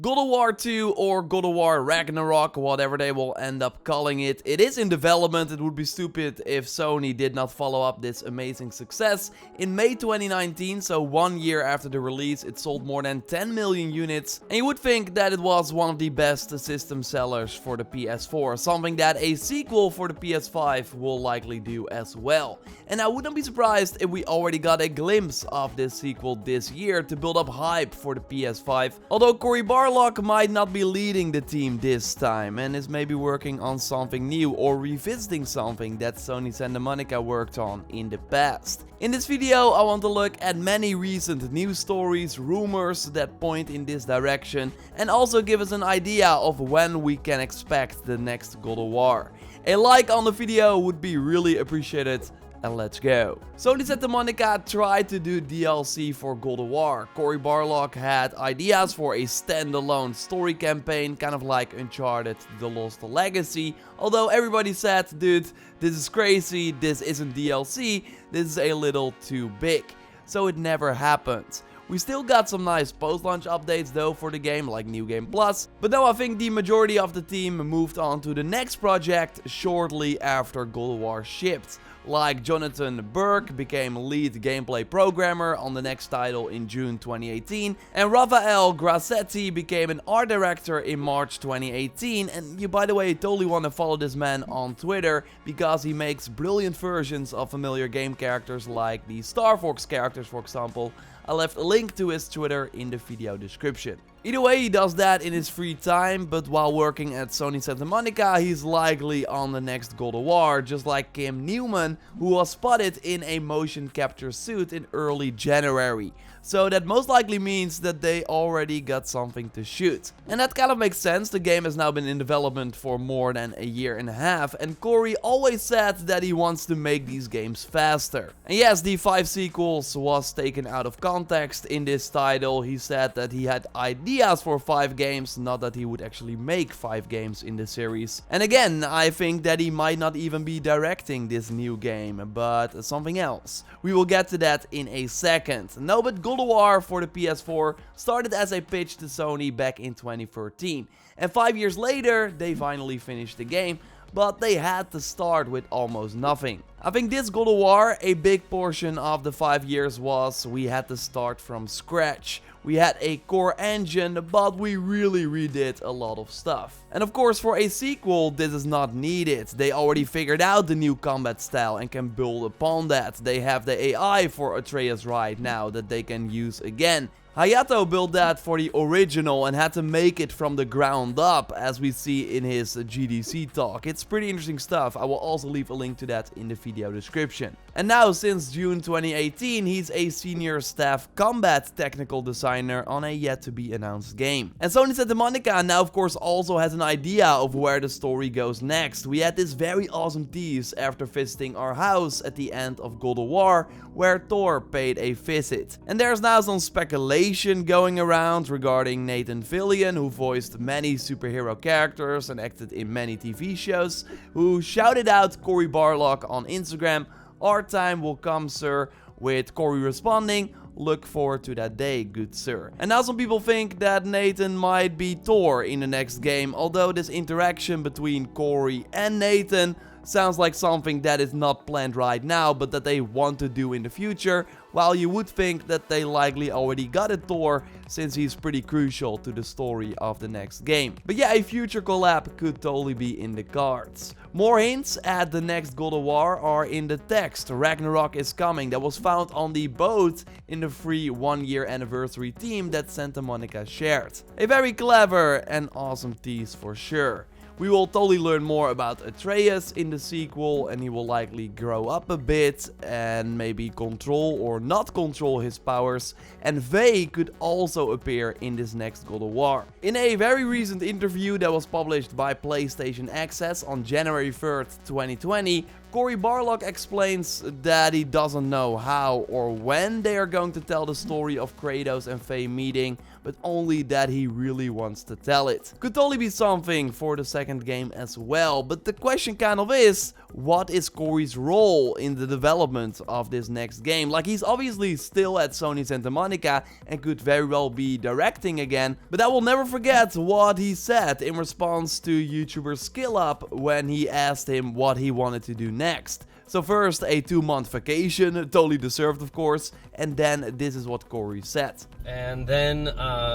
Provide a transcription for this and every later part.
God of War 2 or God of War Ragnarok, whatever they will end up calling it. It is in development. It would be stupid if Sony did not follow up this amazing success. In May 2019, so 1 year after the release, it sold more than 10 million units. And you would think that it was one of the best system sellers for the PS4, something that a sequel for the PS5 will likely do as well. And I wouldn't be surprised if we already got a glimpse of this sequel this year to build up hype for the PS5. Although Cory Barlog might not be leading the team this time and is maybe working on something new or revisiting something that Sony Santa Monica worked on in the past. In this video, I want to look at many recent news stories, rumors that point in this direction, and also give us an idea of when we can expect the next God of War. A like on the video would be really appreciated. And let's go. Sony Santa Monica tried to do DLC for God of War. Cory Barlog had ideas for a standalone story campaign, kind of like Uncharted The Lost Legacy. Although everybody said, dude, this is crazy, this isn't DLC, this is a little too big. So it never happened. We still got some nice post-launch updates though for the game, like New Game Plus, but now I think the majority of the team moved on to the next project shortly after God of War shipped. Like Jonathan Burke became lead gameplay programmer on the next title in June 2018, and Rafael Grassetti became an art director in March 2018, and you, by the way, totally want to follow this man on Twitter because he makes brilliant versions of familiar game characters like the Star Fox characters, for example. I left a link to his Twitter in the video description. Either way, he does that in his free time, but while working at Sony Santa Monica, he's likely on the next God of War, just like Kim Newman, who was spotted in a motion capture suit in early January. So that most likely means that they already got something to shoot. And that kind of makes sense. The game has now been in development for more than a year and a half, and Cory always said that he wants to make these games faster. And yes, the 5 sequels was taken out of context in this title. He said that he had ideas for 5 games, not that he would actually make 5 games in the series. And again, I think that he might not even be directing this new game, but something else. We will get to that in a second. No, but God of War for the PS4 started as a pitch to Sony back in 2013. And 5 years later, they finally finished the game, but they had to start with almost nothing. I think this God of War, a big portion of the 5 years was we had to start from scratch. We had a core engine, but we really redid a lot of stuff. And of course, for a sequel, this is not needed. They already figured out the new combat style and can build upon that. They have the AI for Atreus right now that they can use again. Hayato built that for the original and had to make it from the ground up, as we see in his GDC talk. It's pretty interesting stuff. I will also leave a link to that in the video description. And now, since June 2018, he's a senior staff combat technical designer on a yet-to-be-announced game. And Sony Santa Monica now, of course, also has an idea of where the story goes next. We had this very awesome tease after visiting our house at the end of God of War, where Thor paid a visit. And there's now some speculation going around regarding Nathan Fillion, who voiced many superhero characters and acted in many TV shows, who shouted out Cory Barlog on Instagram, "Our time will come, sir," with Cory responding, "Look forward to that day, good sir." And now some people think that Nathan might be Thor in the next game, although this interaction between Cory and Nathan sounds like something that is not planned right now, but that they want to do in the future, while you would think that they likely already got a Thor, since he's pretty crucial to the story of the next game. But yeah, a future collab could totally be in the cards. More hints at the next God of War are in the text "Ragnarok is coming" that was found on the boat in the free 1-year anniversary theme that Santa Monica shared. A very clever and awesome tease for sure. We will totally learn more about Atreus in the sequel, and he will likely grow up a bit and maybe control or not control his powers, and Vey could also appear in this next God of War. In a very recent interview that was published by PlayStation Access on January 3rd, 2020, Cory Barlog explains that he doesn't know how or when they are going to tell the story of Kratos and Vey meeting, but only that he really wants to tell it. Could totally be something for the second game as well, but the question kind of is, what is Cory's role in the development of this next game? Like, he's obviously still at Sony Santa Monica and could very well be directing again, but I will never forget what he said in response to YouTuber SkillUp when he asked him what he wanted to do next. So first, a 2-month vacation, totally deserved of course, and then this is what Cory said. And then,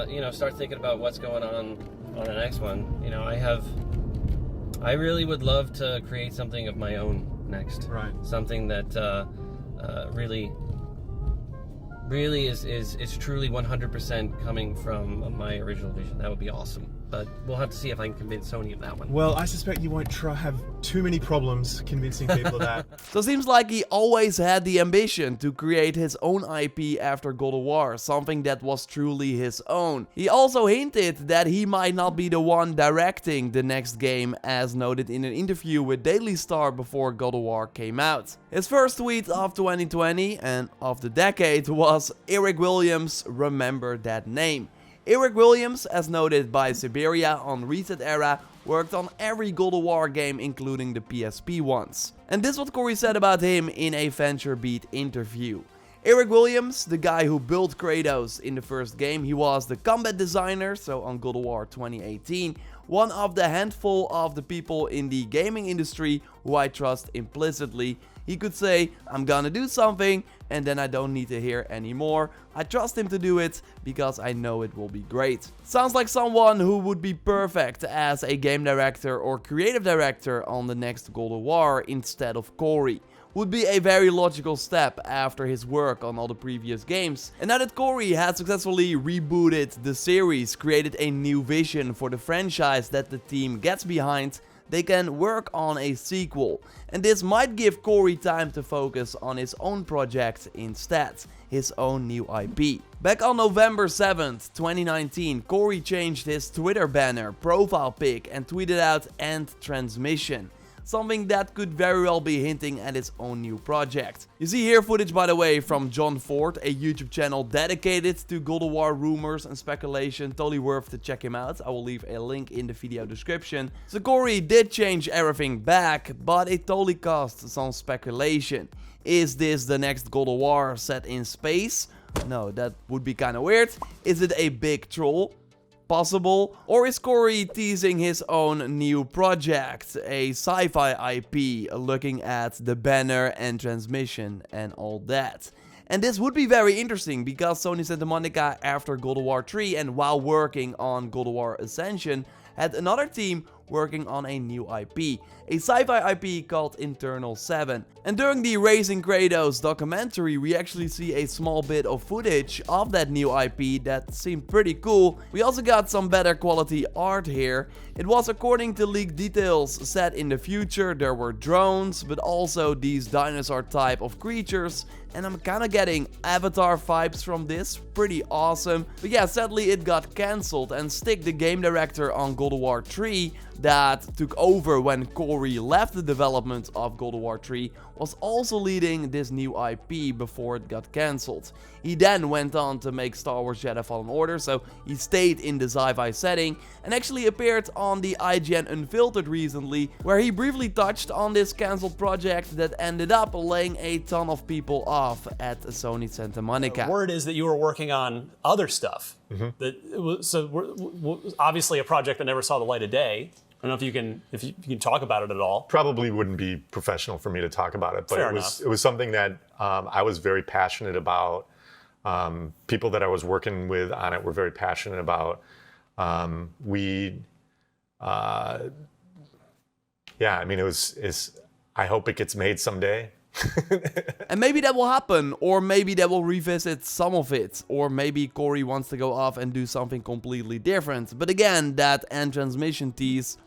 you know, start thinking about what's going on the next one. You know, I really would love to create something of my own next. Right. Something that really is truly 100% coming from my original vision. That would be awesome. But we'll have to see if I can convince Sony of that one. Well, I suspect you won't have too many problems convincing people of that. So it seems like he always had the ambition to create his own IP after God of War, something that was truly his own. He also hinted that he might not be the one directing the next game, as noted in an interview with Daily Star before God of War came out. His first tweet of 2020 and of the decade was, "Eric Williams, remember that name." Eric Williams, as noted by Siberia on Reset Era, worked on every God of War game including the PSP ones. And this is what Cory said about him in a VentureBeat interview. Eric Williams, the guy who built Kratos in the first game, he was the combat designer, so on God of War 2018, one of the handful of the people in the gaming industry who I trust implicitly. He could say, I'm gonna do something, and then I don't need to hear anymore. I trust him to do it, because I know it will be great. Sounds like someone who would be perfect as a game director or creative director on the next God of War instead of Cory. Would be a very logical step after his work on all the previous games. And now that Cory had successfully rebooted the series, created a new vision for the franchise that the team gets behind, they can work on a sequel. And this might give Cory time to focus on his own project instead, his own new IP. Back on November 7th, 2019, Cory changed his Twitter banner, profile pic, and tweeted out "End Transmission." Something that could very well be hinting at his own new project. You see here footage, by the way, from John Ford, a YouTube channel dedicated to God of War rumors and speculation. Totally worth to check him out. I will leave a link in the video description. So Cory did change everything back, but it totally caused some speculation. Is this the next God of War set in space? No, that would be kind of weird. Is it a big troll? Possible? Or is Cory teasing his own new project, a sci-fi IP, looking at the banner and transmission and all that? And this would be very interesting because Sony Santa Monica, after God of War 3 and while working on God of War Ascension, had another team working on a new IP, a sci-fi IP called Internal 7. And during the Raising Kratos documentary, we actually see a small bit of footage of that new IP that seemed pretty cool. We also got some better quality art here. It was, according to leaked details, set in the future. There were drones, but also these dinosaur type of creatures. And I'm kinda getting Avatar vibes from this, pretty awesome. But yeah, sadly it got cancelled, and Stick, the game director on God of War 3, that took over when Cory left the development of God of War 3, was also leading this new IP before it got cancelled. He then went on to make Star Wars Jedi Fallen Order, so he stayed in the sci-fi setting, and actually appeared on the IGN Unfiltered recently, where he briefly touched on this cancelled project that ended up laying a ton of people off at Sony Santa Monica. Word is that you were working on other stuff. That it was, obviously a project that never saw the light of day. I don't know if you can talk about it at all. Probably wouldn't be professional for me to talk about it, but Fair it was something that I was very passionate about. People that I was working with on it were very passionate about. Yeah, I mean, I hope it gets made someday. And maybe that will happen, or maybe they will revisit some of it, or maybe Cory wants to go off and do something completely different. But again, that End Transmission tease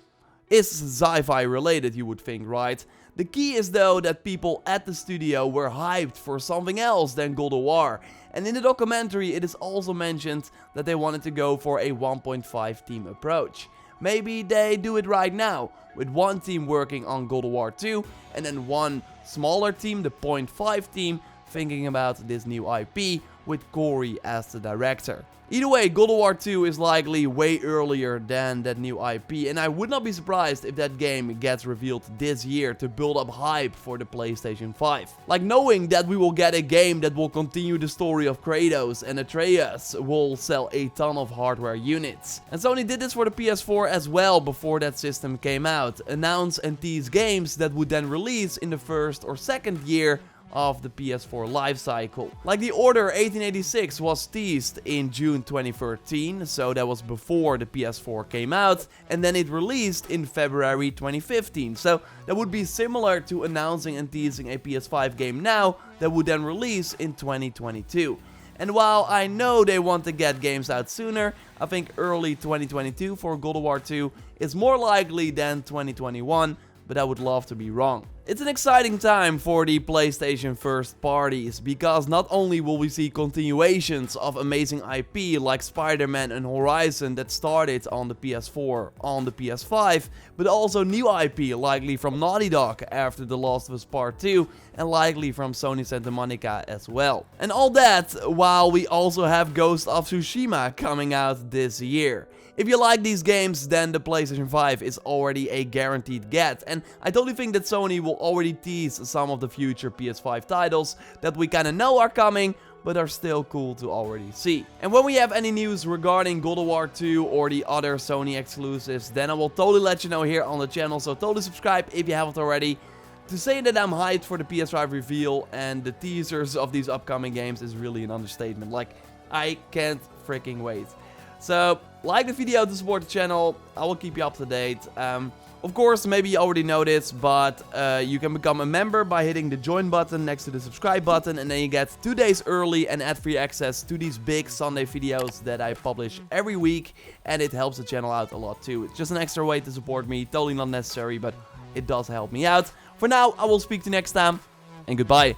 is sci-fi related, you would think, right? The key is though that people at the studio were hyped for something else than God of War. And in the documentary it is also mentioned that they wanted to go for a 1.5 team approach. Maybe they do it right now, with one team working on God of War 2 and then one smaller team, the 0.5 team, thinking about this new IP, with Cory as the director. Either way, God of War 2 is likely way earlier than that new IP, and I would not be surprised if that game gets revealed this year to build up hype for the PlayStation 5. Like, knowing that we will get a game that will continue the story of Kratos and Atreus will sell a ton of hardware units. And Sony did this for the PS4 as well before that system came out, announce and tease games that would then release in the first or second year of the PS4 lifecycle. Like The Order 1886 was teased in June 2013, so that was before the PS4 came out, and then it released in February 2015. So that would be similar to announcing and teasing a PS5 game now that would then release in 2022. And while I know they want to get games out sooner, I think early 2022 for God of War 2 is more likely than 2021, but I would love to be wrong. It's an exciting time for the PlayStation first parties, because not only will we see continuations of amazing IP like Spider-Man and Horizon that started on the PS4, on the PS5, but also new IP likely from Naughty Dog after The Last of Us Part 2, and likely from Sony Santa Monica as well. And all that while we also have Ghost of Tsushima coming out this year. If you like these games, then the PlayStation 5 is already a guaranteed get, and I totally think that Sony will already tease some of the future PS5 titles that we kinda know are coming, but are still cool to already see. And when we have any news regarding God of War 2 or the other Sony exclusives, then I will totally let you know here on the channel, so totally subscribe if you haven't already. To say that I'm hyped for the PS5 reveal and the teasers of these upcoming games is really an understatement. Like, I can't freaking wait. So, like the video to support the channel, I will keep you up to date. Of course, maybe you already know this, but you can become a member by hitting the join button next to the subscribe button, and then you get 2 days early and ad-free access to these big Sunday videos that I publish every week, and it helps the channel out a lot too. It's just an extra way to support me, totally not necessary, but it does help me out. For now, I will speak to you next time, and goodbye.